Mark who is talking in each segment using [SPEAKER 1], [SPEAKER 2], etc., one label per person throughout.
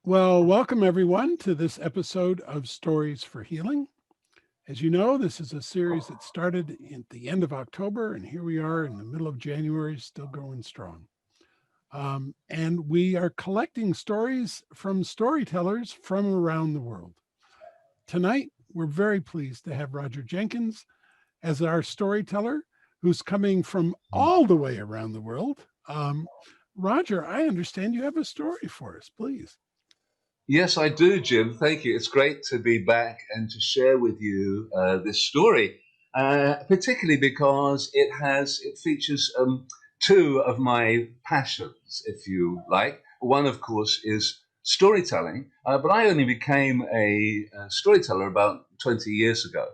[SPEAKER 1] Well, welcome everyone to this episode of Stories for Healing. As you know, this is a series that started at the end of October, and here we are in the middle of January, still going strong. And we are collecting stories from storytellers from around the world. Tonight, we're very pleased to have Roger Jenkins as our storyteller, who's coming from all the way around the world. Roger, I understand you have a story for us, please.
[SPEAKER 2] Yes, I do, Jim. Thank you. It's great to be back and to share with you this story, particularly because it features two of my passions, if you like. One, of course, is storytelling, but I only became a storyteller about 20 years ago.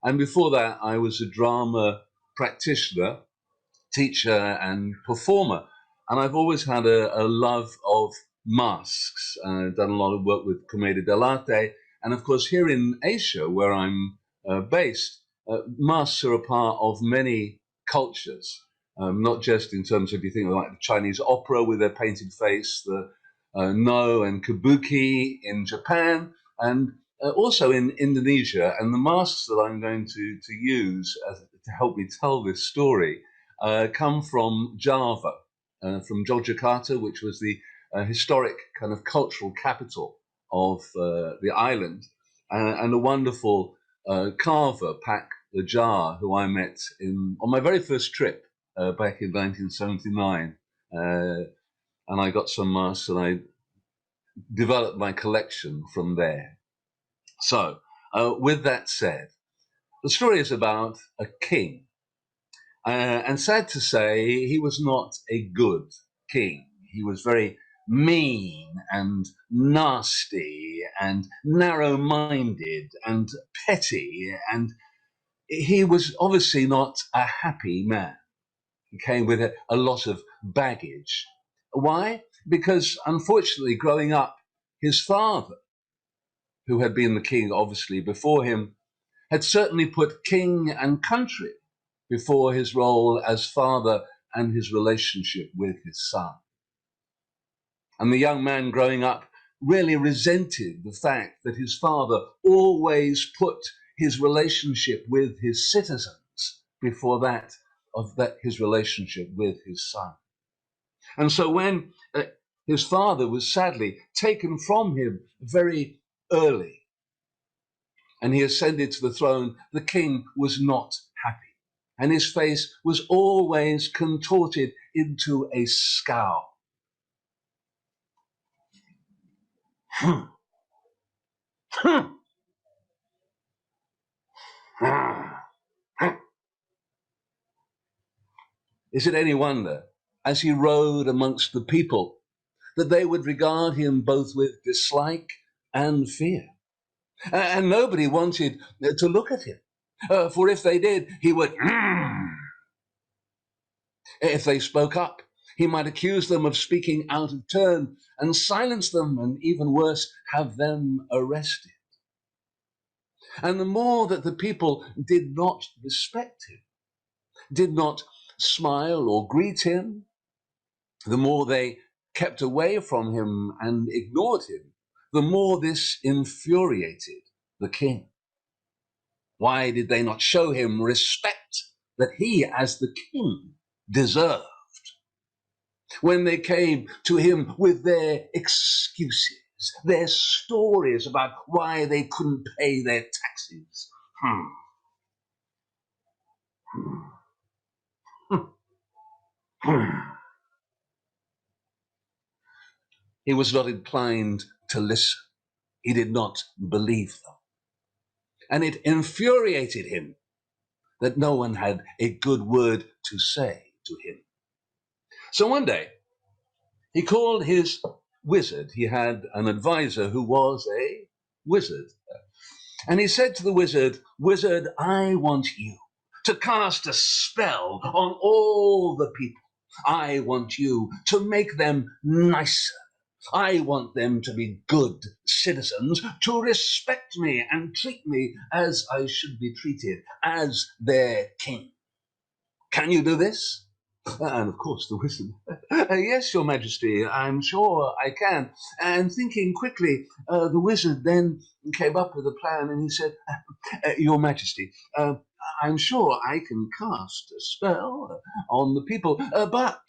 [SPEAKER 2] And before that, I was a drama practitioner, teacher, and performer. And I've always had a love of masks. Done a lot of work with Commedia dell'arte. And of course, here in Asia, where I'm based, masks are a part of many cultures, not just in terms of, you think like the Chinese opera with their painted face, the No and Kabuki in Japan, and also in Indonesia. And the masks that I'm going to use to help me tell this story come from Java, from Yogyakarta, which was the historic kind of cultural capital of the island, and a wonderful carver, Pak Lajar, who I met on my very first trip back in 1979. And I got some masks and I developed my collection from there. So, with that said, the story is about a king. And sad to say, he was not a good king. He was very mean and nasty and narrow-minded and petty, and he was obviously not a happy man. He came with a lot of baggage. Why? Because unfortunately, growing up, his father, who had been the king obviously before him, had certainly put king and country before his role as father and his relationship with his son. And the young man growing up really resented the fact that his father always put his relationship with his citizens before his relationship with his son. And so when his father was sadly taken from him very early and he ascended to the throne, the king was not happy. And his face was always contorted into a scowl. Is it any wonder, as he rode amongst the people, that they would regard him both with dislike and fear? And nobody wanted to look at him, for if they did, he would. If they spoke up, he might accuse them of speaking out of turn and silence them, and even worse, have them arrested. And the more that the people did not respect him, did not smile or greet him, the more they kept away from him and ignored him, the more this infuriated the king. Why did they not show him respect that he, as the king, deserved? When they came to him with their excuses, their stories about why they couldn't pay their taxes. He was not inclined to listen. He did not believe them. And it infuriated him that no one had a good word to say to him. So one day, he called his wizard. He had an advisor who was a wizard. And he said to the wizard, "Wizard, I want you to cast a spell on all the people. I want you to make them nicer. I want them to be good citizens, to respect me and treat me as I should be treated, as their king. Can you do this?" And of course the wizard, yes, your majesty, I'm sure I can. And thinking quickly, the wizard then came up with a plan and he said, your majesty, I'm sure I can cast a spell on the people, but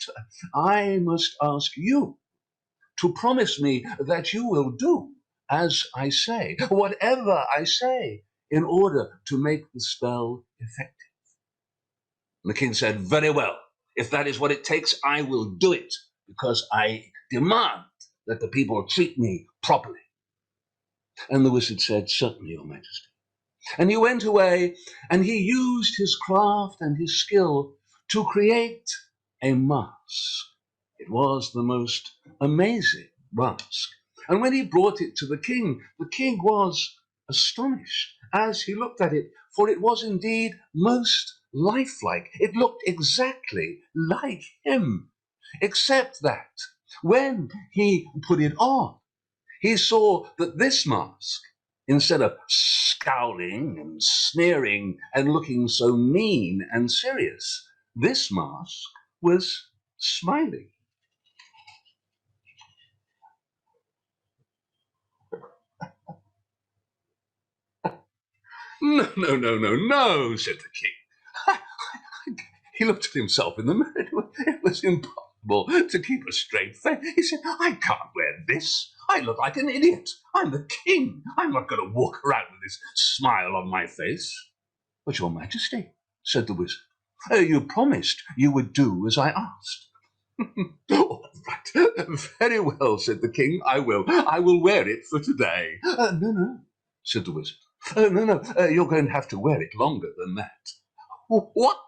[SPEAKER 2] I must ask you to promise me that you will do as I say, whatever I say, in order to make the spell effective. And the king said, very well. If that is what it takes, I will do it, because I demand that the people treat me properly. And the wizard said, certainly, your majesty. And he went away, and he used his craft and his skill to create a mask. It was the most amazing mask. And when he brought it to the king was astonished as he looked at it, for it was indeed most lifelike. It looked exactly like him, except that when he put it on, he saw that this mask, instead of scowling and sneering and looking so mean and serious, this mask was smiling. No, no, no, no, no, said the king. He looked at himself in the mirror. It was impossible to keep a straight face. He said, I can't wear this. I look like an idiot. I'm the king. I'm not going to walk around with this smile on my face. But your majesty, said the wizard, you promised you would do as I asked. All right, very well, said the king. I will. I will wear it for today. No, no, said the wizard. No, no, you're going to have to wear it longer than that. What?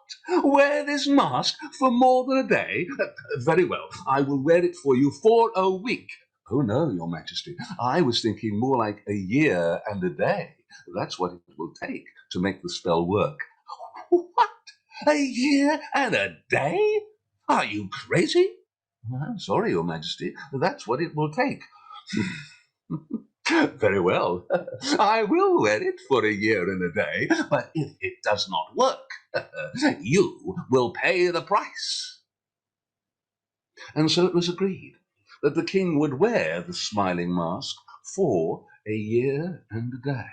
[SPEAKER 2] Wear this mask for more than a day? Very well, I will wear it for you for a week. Oh no, your majesty, I was thinking more like a year and a day. That's what it will take to make the spell work. What? A year and a day? Are you crazy? I'm sorry, your majesty, that's what it will take. Very well. I will wear it for a year and a day, but if it does not work, you will pay the price. And so it was agreed that the king would wear the smiling mask for a year and a day.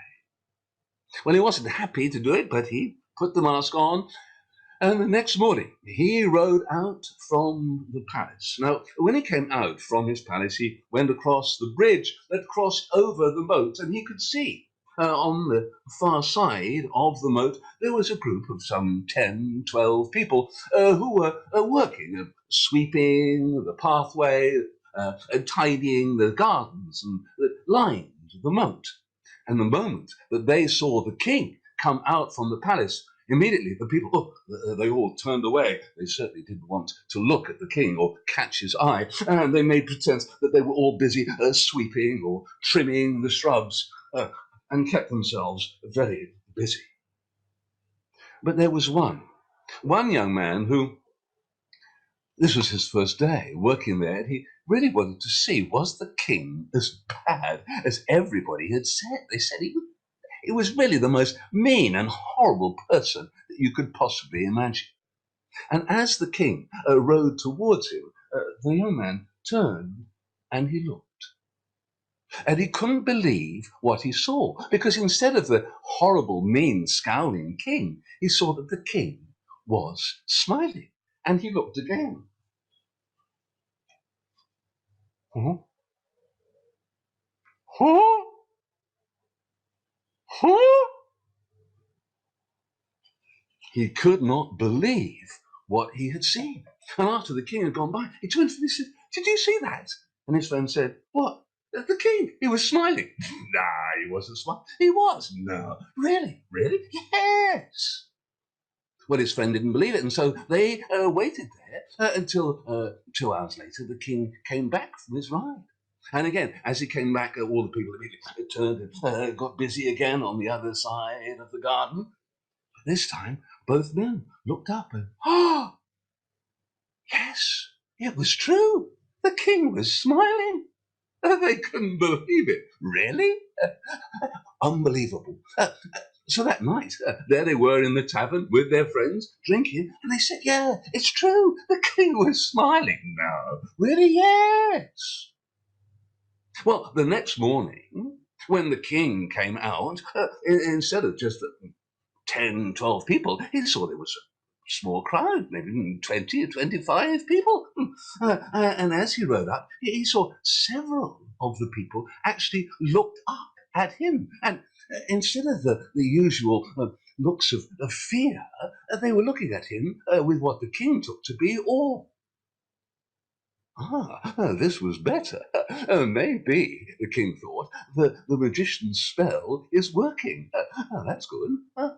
[SPEAKER 2] Well, he wasn't happy to do it, but he put the mask on. And the next morning, he rode out from the palace. Now, when he came out from his palace, he went across the bridge that crossed over the moat, and he could see on the far side of the moat, there was a group of some 10, 12 people who were working, sweeping the pathway, tidying the gardens and the lines of the moat. And the moment that they saw the king come out from the palace, immediately the people, they all turned away. They certainly didn't want to look at the king or catch his eye, and they made pretense that they were all busy sweeping or trimming the shrubs and kept themselves very busy. But there was one young man who, this was his first day working there, and he really wanted to see, was the king as bad as everybody had said? They said he was really the most mean and horrible person that you could possibly imagine. And as the king rode towards him, the young man turned and he looked. And he couldn't believe what he saw, because instead of the horrible, mean, scowling king, he saw that the king was smiling. And he looked again. Huh? Huh? Huh? He could not believe what he had seen. And after the king had gone by, he turned to me and said, did you see that? And his friend said, what? The king. He was smiling. Nah, he wasn't smiling. He was. No. Really? Really? Yes. Well, his friend didn't believe it, and so they waited there until 2 hours later the king came back from his ride. And again, as he came back, all the people immediately turned and got busy again on the other side of the garden. This time, both men looked up and, oh, yes, it was true. The king was smiling. They couldn't believe it. Really? Unbelievable. So that night, there they were in the tavern with their friends, drinking, and they said, yeah, it's true. The king was smiling now. Really, yes. Well, the next morning, when the king came out, instead of just 10, 12 people, he saw there was a small crowd, maybe 20 or 25 people. And as he rode up, he saw several of the people actually looked up at him. And instead of the usual looks of fear, they were looking at him with what the king took to be awe. This was better. Maybe, the king thought, the magician's spell is working. That's good.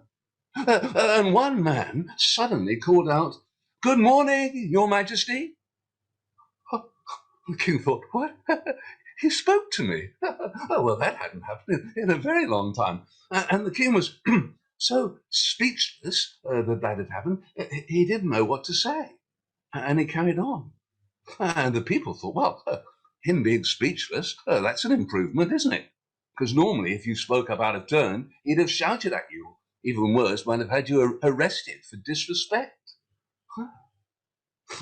[SPEAKER 2] And one man suddenly called out, "Good morning, Your Majesty." The king thought, what? He spoke to me. Oh, well, that hadn't happened in a very long time. And the king was so speechless that had happened, he didn't know what to say. And he carried on. And the people thought, well, him being speechless, that's an improvement, isn't it? Because normally, if you spoke up out of turn, he'd have shouted at you. Even worse, might have had you arrested for disrespect.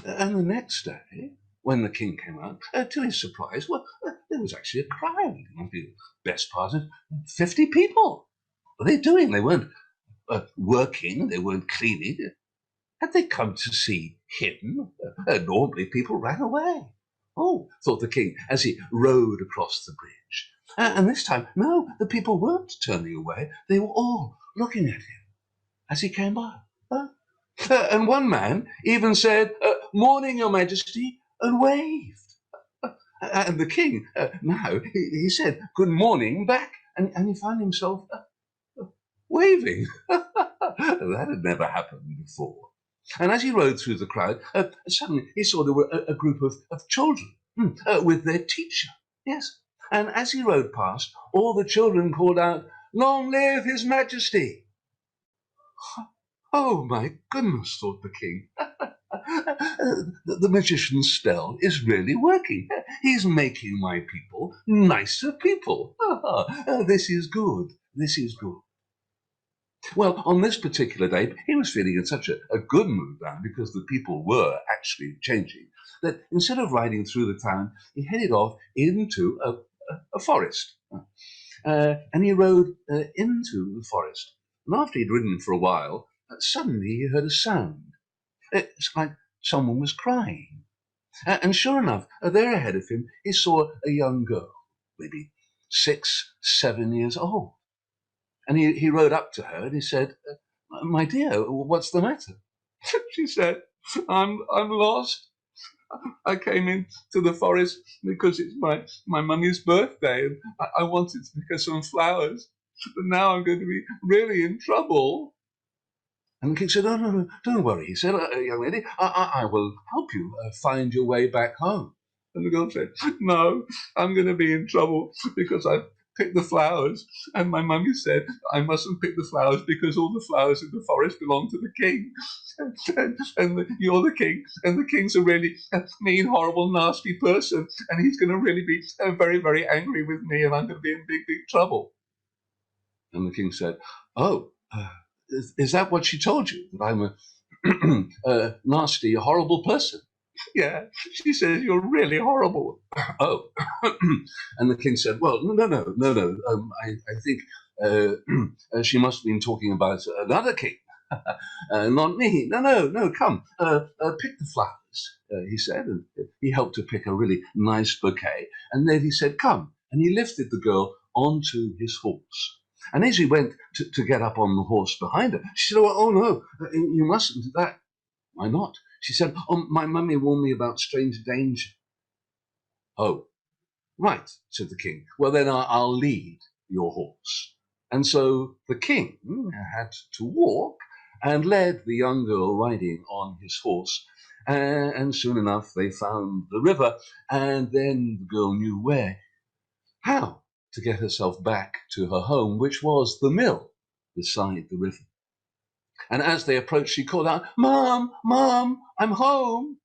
[SPEAKER 2] And the next day, when the king came out, to his surprise, well, there was actually a crowd. It must be the best part of 50 people. What were they doing? They weren't working. They weren't cleaning. Had they come to see him? Normally, people ran away. Oh, thought the king as he rode across the bridge. And this time, no, the people weren't turning away. They were all looking at him as he came by. And one man even said, "Morning, Your Majesty," and waved. And the king, now, he said, "Good morning," back, and he found himself waving. That had never happened before. And as he rode through the crowd, suddenly he saw there were a group of children with their teacher. Yes. And as he rode past, all the children called out, "Long live His Majesty!" Oh, my goodness, thought the king. The magician's spell is really working. He's making my people nicer people. This is good. This is good. Well, on this particular day, he was feeling in such a good mood now because the people were actually changing that instead of riding through the town, he headed off into a forest. And he rode into the forest. And after he'd ridden for a while, suddenly he heard a sound. It's like someone was crying. And sure enough, there ahead of him, he saw a young girl, maybe 6, 7 years old. And he rode up to her and he said, "My dear, what's the matter?" She said, I'm lost. I came into the forest because it's my mummy's birthday and I wanted to pick her some flowers. But now I'm going to be really in trouble. And the king said, "Oh, no, don't worry." He said, "Young lady, I will help you find your way back home." And the girl said, "No, I'm going to be in trouble because I picked the flowers. And my mummy said I mustn't pick the flowers because all the flowers in the forest belong to the king. And you're the king. And the king's a really mean, horrible, nasty person. And he's going to really be very, very angry with me. And I'm going to be in big, big trouble." And the king said, "Oh, is that what she told you? That I'm a nasty, horrible person?" "Yeah, she says you're really horrible." "Oh." And the king said, "Well, no. I think she must have been talking about another king, not me. No, come, pick the flowers," he said. And he helped her pick a really nice bouquet. And then he said, "Come." And he lifted the girl onto his horse. And as he went to get up on the horse behind her, she said, "Oh, no, you mustn't do that." "Why not?" She said, "Oh, my mummy warned me about strange danger." "Oh, right," said the king. "Well, then I'll lead your horse." And so the king had to walk and led the young girl riding on his horse. And soon enough, they found the river, and then the girl knew how to get herself back to her home, which was the mill beside the river. And as they approached, she called out, "Mom, Mom, I'm home."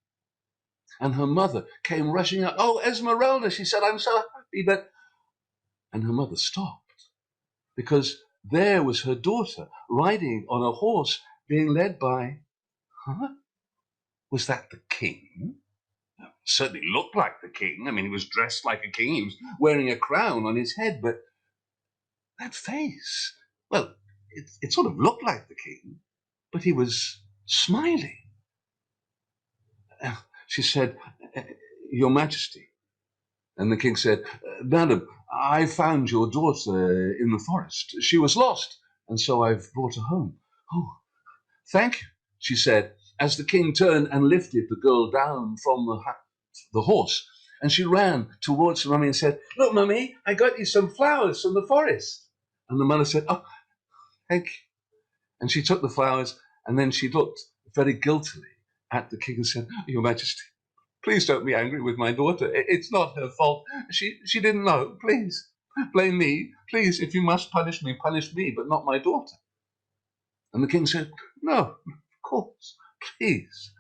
[SPEAKER 2] And her mother came rushing out. "Oh, Esmeralda," she said, "I'm so happy." And her mother stopped because there was her daughter riding on a horse being led by, huh? Was that the king? Certainly looked like the king. I mean, he was dressed like a king. He was wearing a crown on his head, but that face, well, it sort of looked like the king, but he was smiling. She said, Your Majesty. And the king said, Madam, I found your daughter in the forest. She was lost, and so I've brought her home. Oh, thank you, she said, as the king turned and lifted the girl down from the horse. And she ran towards her mummy and said, Look, Mummy, I got you some flowers from the forest. And the mother said, Oh, thank you. And she took the flowers, and then she looked very guiltily at the king and said, Your Majesty, please don't be angry with my daughter. It's not her fault. She didn't know. Please, blame me. Please, if you must punish me, but not my daughter. And the king said, No, of course, please.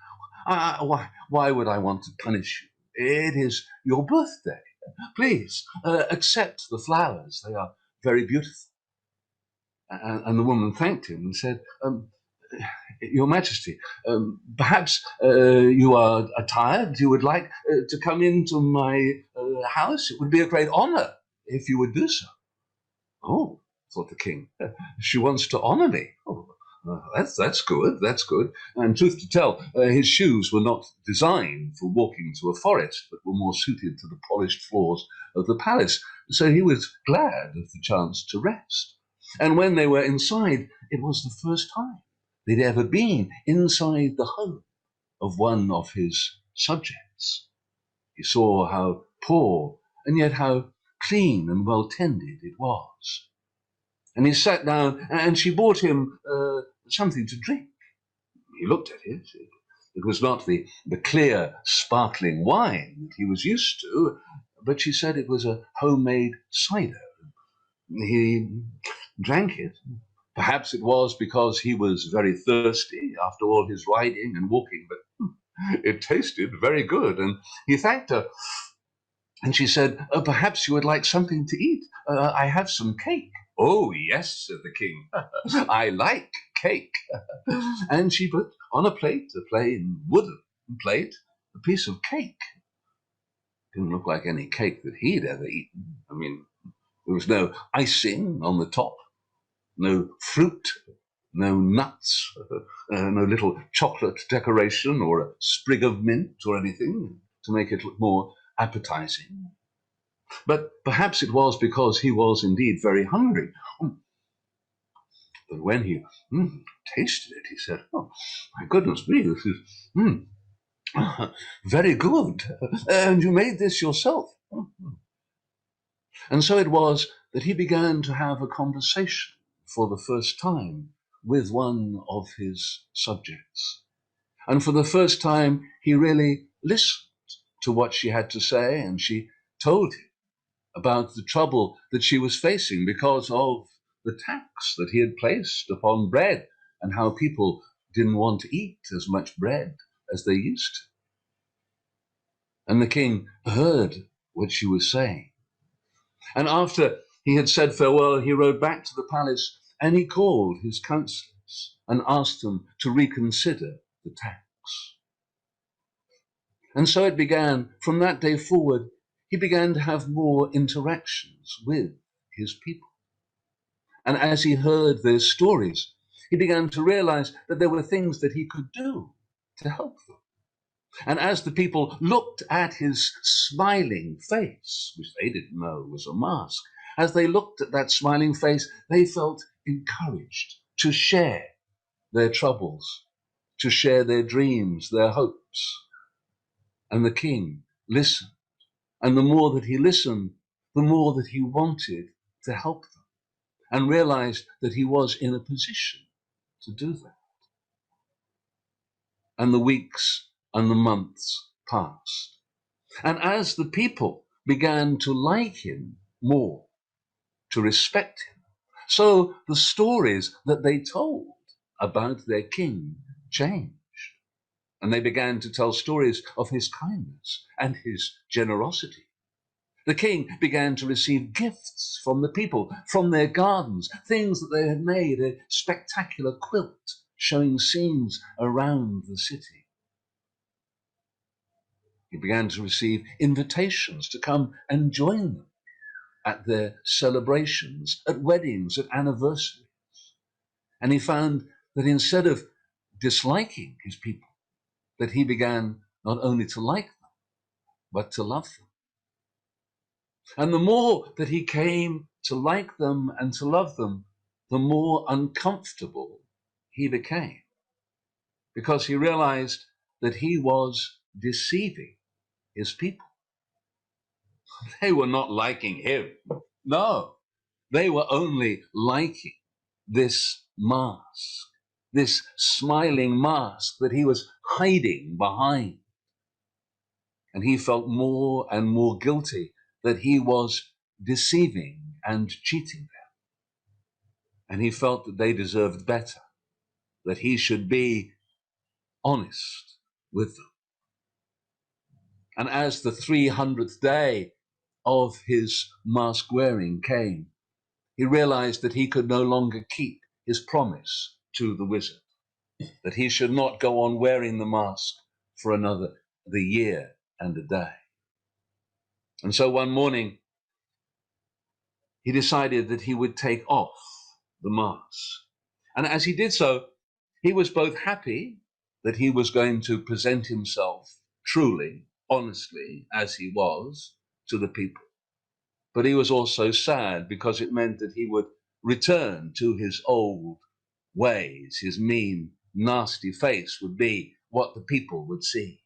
[SPEAKER 2] Why would I want to punish you? It is your birthday. Please, accept the flowers. They are very beautiful. And the woman thanked him and said, Your Majesty, perhaps you are tired. You would like to come into my house. It would be a great honor if you would do so. Oh, thought the king, she wants to honor me. Oh, that's good. That's good. And truth to tell, his shoes were not designed for walking to a forest, but were more suited to the polished floors of the palace. So he was glad of the chance to rest. And when they were inside, it was the first time they'd ever been inside the home of one of his subjects. He saw how poor and yet how clean and well tended it was. And he sat down and she brought him something to drink. He looked at it. It was not the clear, sparkling wine that he was used to, but she said it was a homemade cider. He drank it. Perhaps it was because he was very thirsty after all his riding and walking, but it tasted very good. And he thanked her. And she said, Perhaps you would like something to eat. I have some cake. Oh, yes, said the king. I like cake. And she put on a plain wooden plate, a piece of cake. Didn't look like any cake that he'd ever eaten. I mean, there was no icing on the top, no fruit, no nuts, no little chocolate decoration or a sprig of mint or anything to make it look more appetizing. But perhaps it was because he was indeed very hungry. But when he tasted it, he said, Oh, my goodness me, this is very good. And you made this yourself. And so it was that he began to have a conversation for the first time with one of his subjects. And for the first time, he really listened to what she had to say, and she told him about the trouble that she was facing because of the tax that he had placed upon bread and how people didn't want to eat as much bread as they used to. And the king heard what she was saying. And after he had said farewell, he rode back to the palace and he called his counselors and asked them to reconsider the tax. And so it began. From that day forward, he began to have more interactions with his people. And as he heard their stories, he began to realize that there were things that he could do to help them. And as the people looked at his smiling face, which they didn't know was a mask, as they looked at that smiling face, they felt encouraged to share their troubles, to share their dreams, their hopes. And the king listened. And the more that he listened, the more that he wanted to help them and realized that he was in a position to do that. And the weeks and the months passed. And as the people began to like him more, to respect him, so the stories that they told about their king changed. And they began to tell stories of his kindness and his generosity. The king began to receive gifts from the people, from their gardens, things that they had made, a spectacular quilt showing scenes around the city. He began to receive invitations to come and join them at their celebrations, at weddings, at anniversaries. And he found that instead of disliking his people, that he began not only to like them, but to love them. And the more that he came to like them and to love them, the more uncomfortable he became, because he realized that he was deceiving his people. They were not liking him. No, they were only liking this mask, this smiling mask that he was hiding behind. And he felt more and more guilty that he was deceiving and cheating them. And he felt that they deserved better, that he should be honest with them. And as the 300th day of his mask wearing came, he realized that he could no longer keep his promise to the wizard, that he should not go on wearing the mask for the year and a day. And so one morning, he decided that he would take off the mask. And as he did so, he was both happy that he was going to present himself truly, honestly, as he was to the people. But he was also sad because it meant that he would return to his old ways. His mean, nasty face would be what the people would see.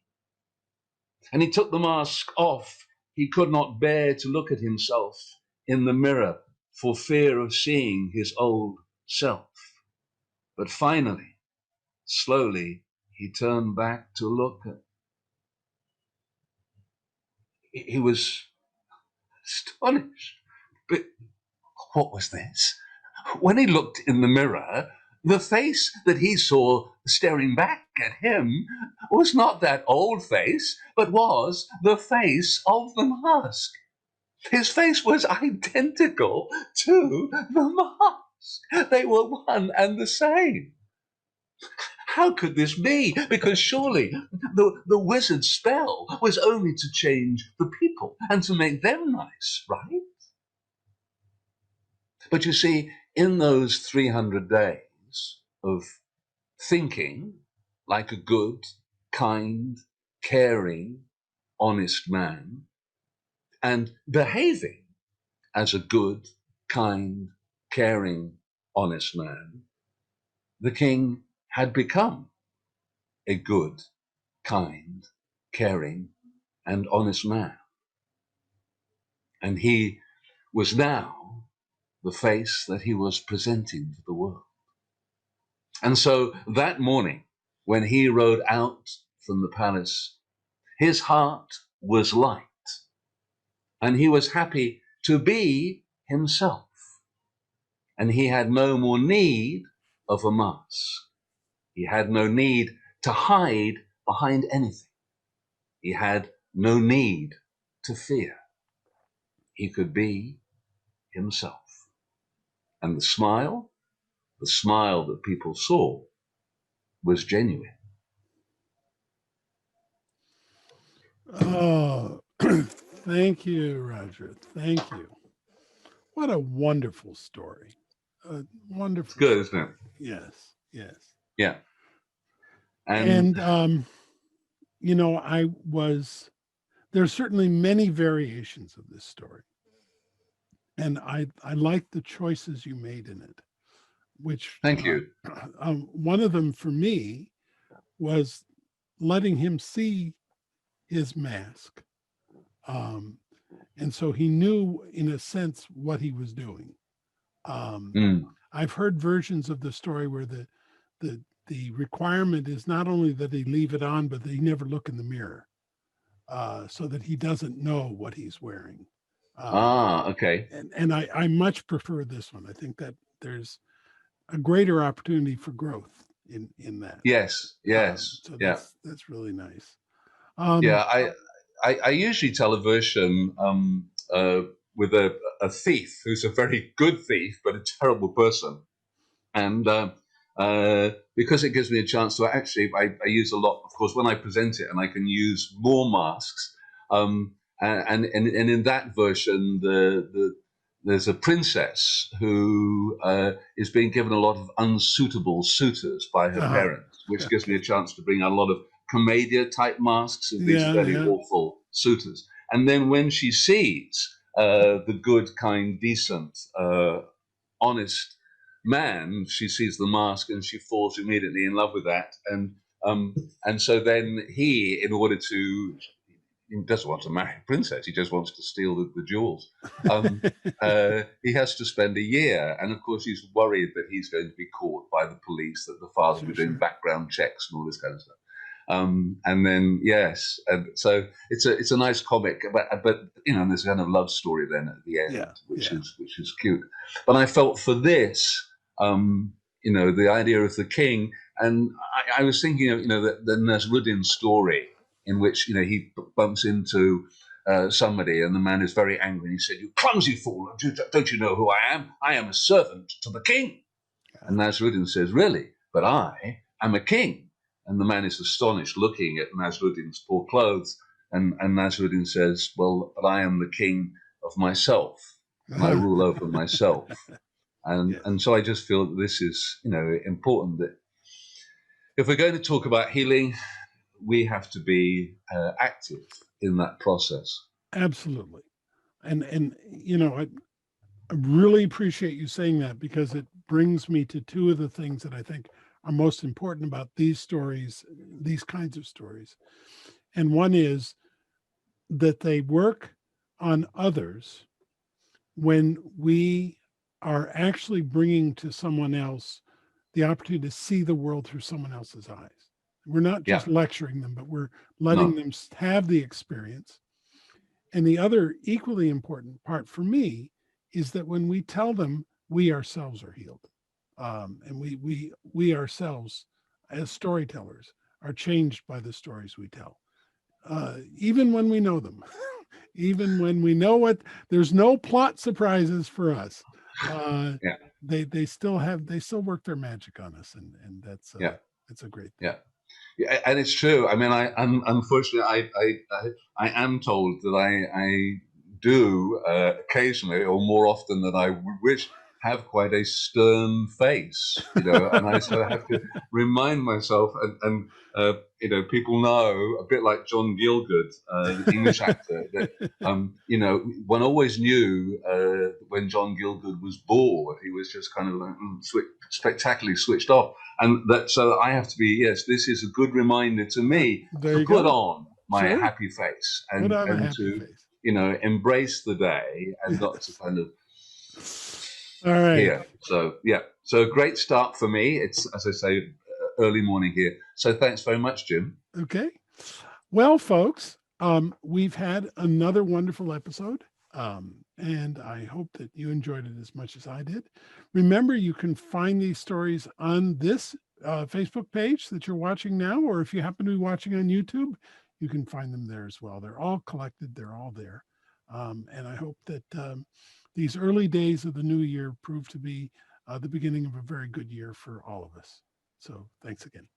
[SPEAKER 2] And he took the mask off. He could not bear to look at himself in the mirror for fear of seeing his old self. But finally, slowly, he turned back to look at. He was astonished. But what was this? When he looked in the mirror, the face that he saw staring back at him was not that old face, but was the face of the mask. His face was identical to the mask. They were one and the same. How could this be? Because surely the wizard's spell was only to change the people and to make them nice, right? But you see, in those 300 days of thinking like a good, kind, caring, honest man, and behaving as a good, kind, caring, honest man, the king had become a good, kind, caring, and honest man. And he was now the face that he was presenting to the world. And so that morning, when he rode out from the palace, his heart was light, and he was happy to be himself. And he had no more need of a mask. He had no need to hide behind anything. He had no need to fear. He could be himself. And the smile that people saw, was genuine.
[SPEAKER 1] Oh, thank you, Roger. Thank you. What a wonderful story. A
[SPEAKER 2] It's
[SPEAKER 1] wonderful
[SPEAKER 2] good, isn't
[SPEAKER 1] story.
[SPEAKER 2] it?
[SPEAKER 1] Yes, yes.
[SPEAKER 2] Yeah. And
[SPEAKER 1] And there's certainly many variations of this story. And I like the choices you made in it, which
[SPEAKER 2] thank you.
[SPEAKER 1] one of them for me was letting him see his mask. Um, and so he knew, in a sense, what he was doing. Um,
[SPEAKER 2] Mm.
[SPEAKER 1] I've heard versions of the story where the the requirement is not only that he leave it on, but that he never look in the mirror, so that he doesn't know what he's wearing.
[SPEAKER 2] Okay.
[SPEAKER 1] And I much prefer this one. I think that there's a greater opportunity for growth in that.
[SPEAKER 2] Yes, yes,
[SPEAKER 1] So
[SPEAKER 2] yeah.
[SPEAKER 1] that's really nice.
[SPEAKER 2] Yeah,
[SPEAKER 1] Um,
[SPEAKER 2] I usually tell a version with a thief who's a very good thief but a terrible person. And because it gives me a chance to actually, I use a lot, of course, when I present it, and I can use more masks. And in that version, there's a princess who is being given a lot of unsuitable suitors by her
[SPEAKER 1] Uh-huh.
[SPEAKER 2] parents, which gives me
[SPEAKER 1] Okay.
[SPEAKER 2] a chance to bring out a lot of commedia type masks of these
[SPEAKER 1] Yeah,
[SPEAKER 2] very
[SPEAKER 1] yeah.
[SPEAKER 2] awful suitors. And then when she sees the good, kind, decent, honest man, she sees the mask and she falls immediately in love with that. Um, and so then he, in order to, he doesn't want to marry a princess. He just wants to steal the jewels. He has to spend a year, and of course he's worried that he's going to be caught by the police, that the father will
[SPEAKER 1] Sure,
[SPEAKER 2] be doing
[SPEAKER 1] sure.
[SPEAKER 2] background checks and all this kind of stuff. And then yes, and so it's a nice comic, but there's a kind of love story then at the end,
[SPEAKER 1] Yeah,
[SPEAKER 2] which
[SPEAKER 1] yeah.
[SPEAKER 2] is cute. But I felt for this, the idea of the king, and I was thinking of the Nasruddin story in which he bumps into somebody, and the man is very angry, and he said, "You clumsy fool! Don't you know who I am? I am a servant to the king."
[SPEAKER 1] Yeah.
[SPEAKER 2] And Nasruddin says, "Really? But I am a king." And the man is astonished, looking at Nasruddin's poor clothes. And Nasruddin says, "Well, but I am the king of myself, and I rule over myself." And
[SPEAKER 1] Yes,
[SPEAKER 2] and so I just feel that this is important, that if we're going to talk about healing, we have to be active in that process.
[SPEAKER 1] absolutely. And I really appreciate you saying that, because it brings me to two of the things that I think are most important about these stories, these kinds of stories. And one is that they work on others when we are actually bringing to someone else the opportunity to see the world through someone else's eyes. We're not just
[SPEAKER 2] Yeah,
[SPEAKER 1] lecturing them, but we're letting
[SPEAKER 2] no,
[SPEAKER 1] them have the experience. And the other equally important part for me is that when we tell them, we ourselves are healed, and we ourselves, as storytellers, are changed by the stories we tell, even when we know them, even when we know what. There's no plot surprises for us. Uh,
[SPEAKER 2] yeah,
[SPEAKER 1] they still work their magic on us, and
[SPEAKER 2] yeah,
[SPEAKER 1] it's a great thing.
[SPEAKER 2] yeah. Yeah, and it's true. I mean, unfortunately, I am told that I do occasionally, or more often than I would wish, have quite a stern face, and I sort of have to remind myself, and people know, a bit like John Gielgud, the English actor, that one always knew when John Gielgud was bored, he was just kind of like, spectacularly switched off. And that, so I have to be, yes, this is a good reminder to me
[SPEAKER 1] There
[SPEAKER 2] to
[SPEAKER 1] you
[SPEAKER 2] put
[SPEAKER 1] go.
[SPEAKER 2] on my
[SPEAKER 1] Sure,
[SPEAKER 2] happy face,
[SPEAKER 1] put
[SPEAKER 2] and
[SPEAKER 1] on a
[SPEAKER 2] and
[SPEAKER 1] happy
[SPEAKER 2] to
[SPEAKER 1] face.
[SPEAKER 2] embrace the day, and not to
[SPEAKER 1] Yes.
[SPEAKER 2] kind of
[SPEAKER 1] All right.
[SPEAKER 2] here. So yeah, so a great start for me. It's, as I say, early morning here. So thanks very much, Jim.
[SPEAKER 1] Okay. Well, folks, we've had another wonderful episode, and I hope that you enjoyed it as much as I did. Remember, you can find these stories on this Facebook page that you're watching now, or if you happen to be watching on YouTube, you can find them there as well. They're all collected, they're all there. And I hope that these early days of the new year prove to be the beginning of a very good year for all of us. So thanks again.